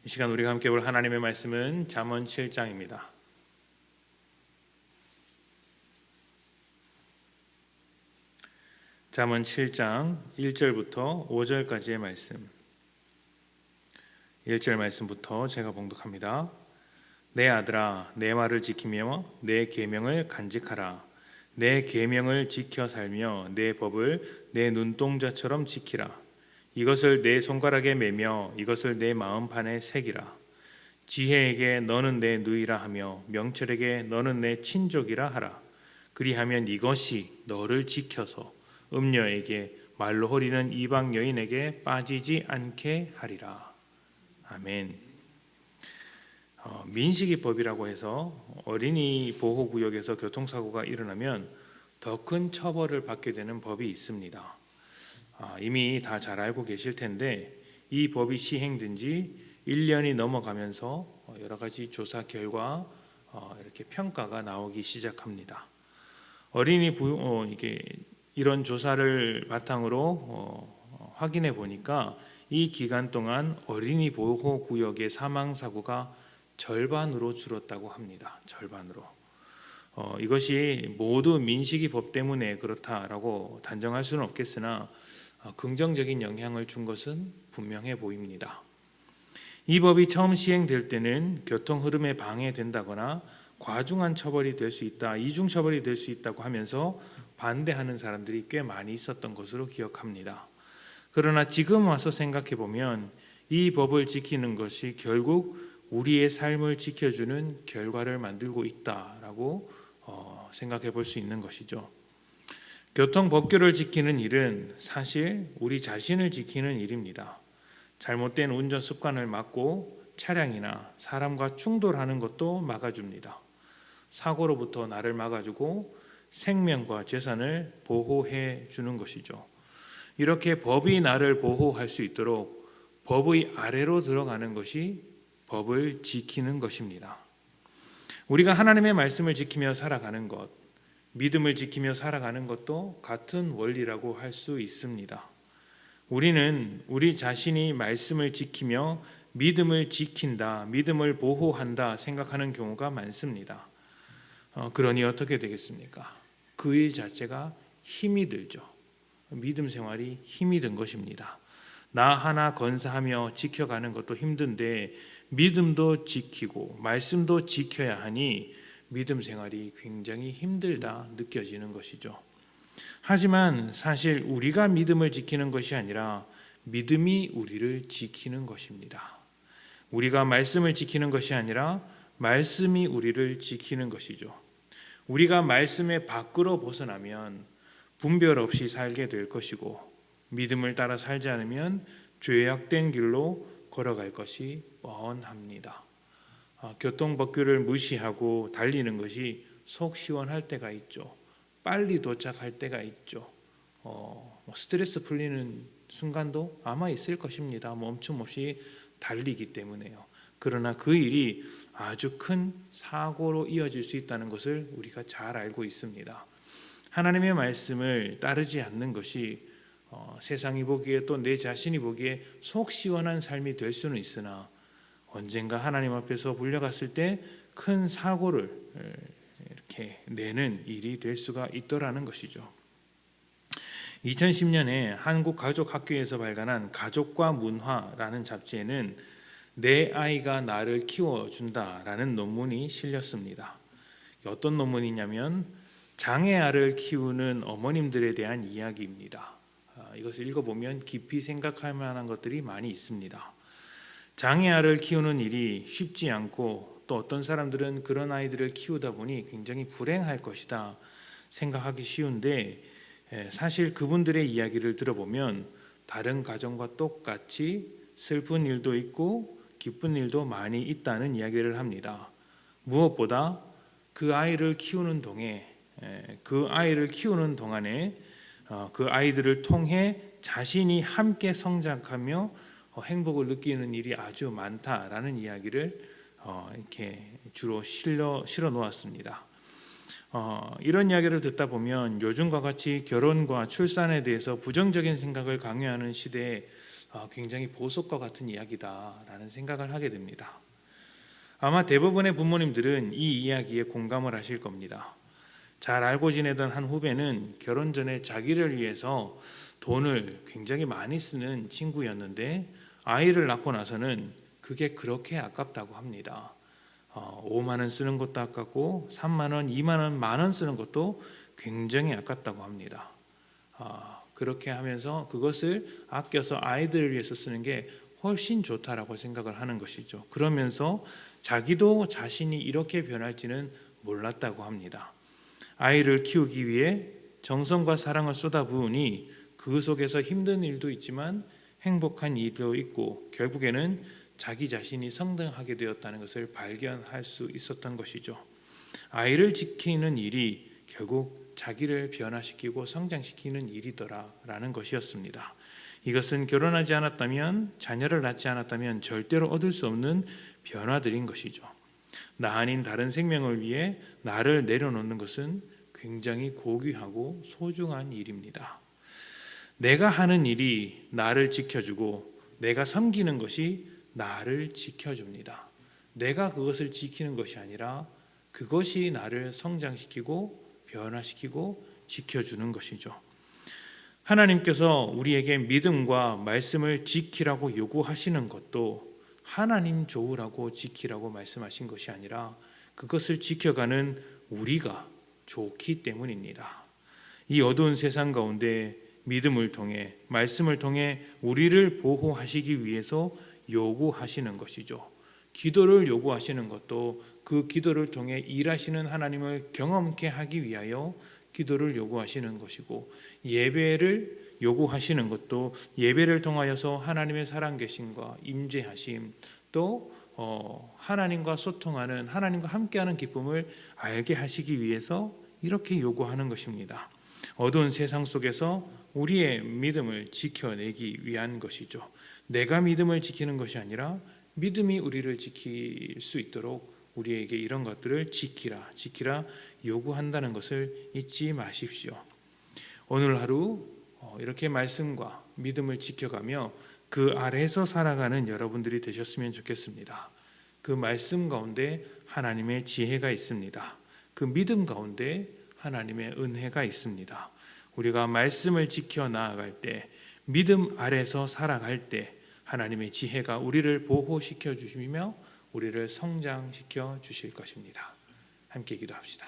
이 시간 우리가 함께 볼 하나님의 말씀은 잠언 7장입니다. 잠언 7장 1절부터 5절까지의 말씀. 1절 말씀부터 제가 봉독합니다. 내 아들아, 내 말을 지키며 내 계명을 간직하라. 내 계명을 지켜 살며 내 법을 내 눈동자처럼 지키라. 이것을 내 손가락에 매며 이것을 내 마음판에 새기라. 지혜에게 너는 내 누이라 하며 명철에게 너는 내 친족이라 하라. 그리하면 이것이 너를 지켜서 음녀에게 말로 허리는 이방 여인에게 빠지지 않게 하리라. 아멘. 민식이법이라고 해서 어린이 보호구역에서 교통사고가 일어나면 더 큰 처벌을 받게 되는 법이 있습니다. 이미 다 잘 알고 계실 텐데 이 법이 시행된 지 1년이 넘어가면서 여러 가지 조사 결과 이렇게 평가가 나오기 시작합니다. 이게 이런 조사를 바탕으로 확인해 보니까 이 기간 동안 어린이 보호 구역의 사망 사고가 절반으로 줄었다고 합니다. 절반으로. 이것이 모두 민식이 법 때문에 그렇다라고 단정할 수는 없겠으나 긍정적인 영향을 준 것은 분명해 보입니다. 이 법이 처음 시행될 때는 교통 흐름에 방해된다거나 과중한 처벌이 될 수 있다, 이중 처벌이 될 수 있다고 하면서 반대하는 사람들이 꽤 많이 있었던 것으로 기억합니다. 그러나 지금 와서 생각해 보면 이 법을 지키는 것이 결국 우리의 삶을 지켜주는 결과를 만들고 있다라고 생각해 볼 수 있는 것이죠. 교통법규를 지키는 일은 사실 우리 자신을 지키는 일입니다. 잘못된 운전 습관을 막고 차량이나 사람과 충돌하는 것도 막아줍니다. 사고로부터 나를 막아주고 생명과 재산을 보호해 주는 것이죠. 이렇게 법이 나를 보호할 수 있도록 법의 아래로 들어가는 것이 법을 지키는 것입니다. 우리가 하나님의 말씀을 지키며 살아가는 것, 믿음을 지키며 살아가는 것도 같은 원리라고 할 수 있습니다. 우리는 우리 자신이 말씀을 지키며 믿음을 지킨다, 믿음을 보호한다 생각하는 경우가 많습니다. 그러니 어떻게 되겠습니까? 그 일 자체가 힘이 들죠. 믿음 생활이 힘이 든 것입니다. 나 하나 건사하며 지켜가는 것도 힘든데 믿음도 지키고 말씀도 지켜야 하니 믿음 생활이 굉장히 힘들다 느껴지는 것이죠. 하지만 사실 우리가 믿음을 지키는 것이 아니라 믿음이 우리를 지키는 것입니다. 우리가 말씀을 지키는 것이 아니라 말씀이 우리를 지키는 것이죠. 우리가 말씀의 밖으로 벗어나면 분별 없이 살게 될 것이고 믿음을 따라 살지 않으면 죄악된 길로 걸어갈 것이 뻔합니다. 교통법규를 무시하고 달리는 것이 속 시원할 때가 있죠. 빨리 도착할 때가 있죠. 스트레스 풀리는 순간도 아마 있을 것입니다. 멈춤 없이 달리기 때문에요. 그러나 그 일이 아주 큰 사고로 이어질 수 있다는 것을 우리가 잘 알고 있습니다. 하나님의 말씀을 따르지 않는 것이 세상이 보기에 또 내 자신이 보기에 속 시원한 삶이 될 수는 있으나 언젠가 하나님 앞에서 불려갔을 때 큰 사고를 이렇게 내는 일이 될 수가 있더라는 것이죠. 2010년에 한국가족학교에서 발간한 가족과 문화라는 잡지에는 내 아이가 나를 키워준다라는 논문이 실렸습니다. 어떤 논문이냐면 장애아를 키우는 어머님들에 대한 이야기입니다. 이것을 읽어보면 깊이 생각할 만한 것들이 많이 있습니다. 장애아를 키우는 일이 쉽지 않고 또 어떤 사람들은 그런 아이들을 키우다 보니 굉장히 불행할 것이다 생각하기 쉬운데 사실 그분들의 이야기를 들어보면 다른 가정과 똑같이 슬픈 일도 있고 기쁜 일도 많이 있다는 이야기를 합니다. 무엇보다 그 아이를 키우는 동안에 그 아이들을 통해 자신이 함께 성장하며 행복을 느끼는 일이 아주 많다라는 이야기를 이렇게 주로 실어 놓았습니다. 이런 이야기를 듣다 보면 요즘과 같이 결혼과 출산에 대해서 부정적인 생각을 강요하는 시대에 굉장히 보석과 같은 이야기다라는 생각을 하게 됩니다. 아마 대부분의 부모님들은 이 이야기에 공감을 하실 겁니다. 잘 알고 지내던 한 후배는 결혼 전에 자기를 위해서 돈을 굉장히 많이 쓰는 친구였는데 아이를 낳고 나서는 그게 그렇게 아깝다고 합니다. 5만 원 쓰는 것도 아깝고 3만 원, 2만 원, 만 원 쓰는 것도 굉장히 아깝다고 합니다. 그렇게 하면서 그것을 아껴서 아이들을 위해서 쓰는 게 훨씬 좋다라고 생각을 하는 것이죠. 그러면서 자기도 자신이 이렇게 변할지는 몰랐다고 합니다. 아이를 키우기 위해 정성과 사랑을 쏟아부으니 그 속에서 힘든 일도 있지만 행복한 일도 있고 결국에는 자기 자신이 성장하게 되었다는 것을 발견할 수 있었던 것이죠. 아이를 지키는 일이 결국 자기를 변화시키고 성장시키는 일이더라라는 것이었습니다. 이것은 결혼하지 않았다면, 자녀를 낳지 않았다면 절대로 얻을 수 없는 변화들인 것이죠. 나 아닌 다른 생명을 위해 나를 내려놓는 것은 굉장히 고귀하고 소중한 일입니다. 내가 하는 일이 나를 지켜주고 내가 섬기는 것이 나를 지켜줍니다. 내가 그것을 지키는 것이 아니라 그것이 나를 성장시키고 변화시키고 지켜주는 것이죠. 하나님께서 우리에게 믿음과 말씀을 지키라고 요구하시는 것도 하나님 좋으라고 지키라고 말씀하신 것이 아니라 그것을 지켜가는 우리가 좋기 때문입니다. 이 어두운 세상 가운데 믿음을 통해 말씀을 통해 우리를 보호하시기 위해서 요구하시는 것이죠. 기도를 요구하시는 것도 그 기도를 통해 일하시는 하나님을 경험케 하기 위하여 기도를 요구하시는 것이고, 예배를 요구하시는 것도 예배를 통하여서 하나님의 살아계심과 임재하심, 또 하나님과 소통하는, 하나님과 함께하는 기쁨을 알게 하시기 위해서 이렇게 요구하는 것입니다. 어두운 세상 속에서 우리의 믿음을 지켜내기 위한 것이죠. 내가 믿음을 지키는 것이 아니라 믿음이 우리를 지킬 수 있도록 우리에게 이런 것들을 지키라 요구한다는 것을 잊지 마십시오. 오늘 하루 이렇게 말씀과 믿음을 지켜가며 그 아래에서 살아가는 여러분들이 되셨으면 좋겠습니다. 그 말씀 가운데 하나님의 지혜가 있습니다. 그 믿음 가운데 하나님의 은혜가 있습니다. 우리가 말씀을 지켜 나아갈 때, 믿음 아래서 살아갈 때 하나님의 지혜가 우리를 보호시켜 주시며 우리를 성장시켜 주실 것입니다. 함께 기도합시다.